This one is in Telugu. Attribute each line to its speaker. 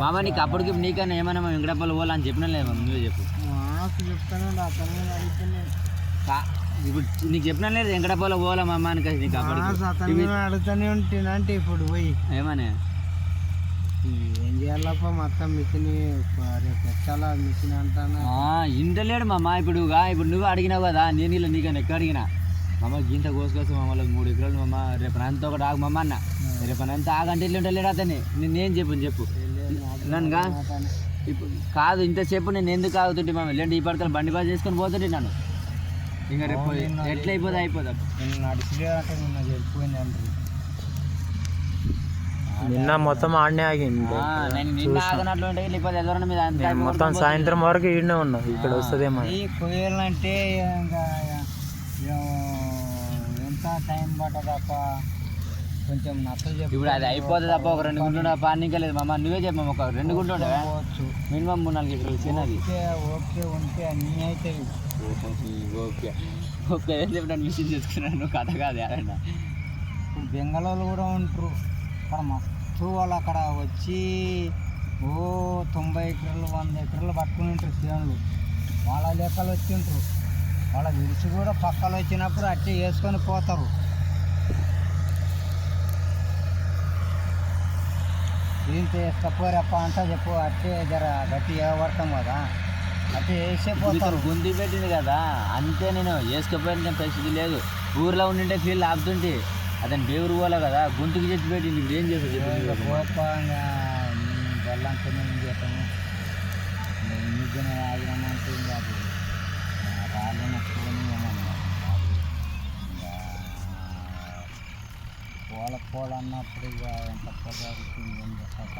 Speaker 1: మామ నీకు అప్పటికి నీకన్నా ఏమైనా వెంకటప్పలు పోలా అని చెప్పినా లేదు నువ్వే చెప్పు.
Speaker 2: చెప్తాను
Speaker 1: ఇప్పుడు నీకు చెప్పినా లేదు వెంకటప్పలో పోలా మామ అని కలిసి నీకు అప్పటికి
Speaker 2: అడుగుతానే ఉంటేనంటే ఇప్పుడు పోయి
Speaker 1: ఏమని
Speaker 2: ఏం చేయాలప్ప మొత్తం మిషన్ రేపు ఎక్కాలా మిషన్ అంటానా
Speaker 1: ఇంటలేడు మామ. ఇప్పుడు నువ్వు అడిగినావు కదా నేను ఇలా నీకన్నా ఎక్కడ అడిగినా మామ గింత కోసుకొస్తే మమ్మల్ని 3 ఎకరాలు మామ రేపు అంతా ఒకటి ఆగు మమ్మ అన్న. రేపు అంతా ఆగంటే ఇల్లు ఉంటలేడు అతన్ని. నేను చెప్పు నన్నుగా ఇప్పుడు కాదు ఇంతసేపు నేను ఎందుకు ఆగుతుంటే మామ లేదంటే ఈ పడకలు బండి బాగా చేసుకొని పోతుంటే నన్ను ఇంకా రేపు ఎట్లా అయిపోదా
Speaker 3: నిన్న మొత్తం ఆడనే ఆగింది.
Speaker 1: నిన్న ఆగినట్లు ఉంటే లేకపోతే ఎవరైనా మీద
Speaker 3: మొత్తం సాయంత్రం వరకు ఈడనే ఉన్నా. ఇక్కడ వస్తుందేమో
Speaker 2: కొయ్యాలంటే ఎంత టైం పట్టదప్ప కొంచెం నచ్చలు చెప్పు.
Speaker 1: ఇప్పుడు అది అయిపోతుంది తప్ప ఒక 2 గుంటలు తప్ప ఇంకా లేదు మామ. నువ్వే చెప్పాము ఒక 2 గుంటలు ఉండవా మినిమం 3-4 ఎకరాలు చిన్నది.
Speaker 2: ఓకే ఉంటే అన్నీ అవుతాయి.
Speaker 1: ఓకే చెప్పిన మిషన్ చేసుకున్నాను కథ కాదు ఎవరైనా.
Speaker 2: ఇప్పుడు బెంగళూరు కూడా ఉంటారు అక్కడ మస్తు వాళ్ళు అక్కడ వచ్చి 90 ఎకరాలు 100 ఎకరాలు పట్టుకుని ఉంటారు చేనులు. వాళ్ళ లెక్కలు వచ్చి ఉంటారు. వాళ్ళ విడిచి కూడా పక్కలు వచ్చినప్పుడు అట్టే వేసుకొని పోతారు. దీంతో వేసుకపోరప్ప అంట చెప్పు అట్టే జర గట్టి పడతాం కదా అట్టే వేసే పోతారు.
Speaker 1: గుంతి పెట్టింది కదా అంతే. నేను వేసుకపోయిన పరిస్థితి లేదు. ఊర్లో ఉండింటే ఫీల్డ్ ఆపుతుంటే అతను దేవుడు పోలే కదా గొంతుకు చేసి పెట్టింది. ఇప్పుడు ఏం చేస్తాను
Speaker 2: గోపంగా బెల్లంతో చేస్తాము నిజం ఆగిరమ్మంటే ఇంకా అది రాళ్ళని ఫోన్ ఇంకా పోల అన్నప్పుడు ఇక ఎంత పొగ ఏం చేస్తాక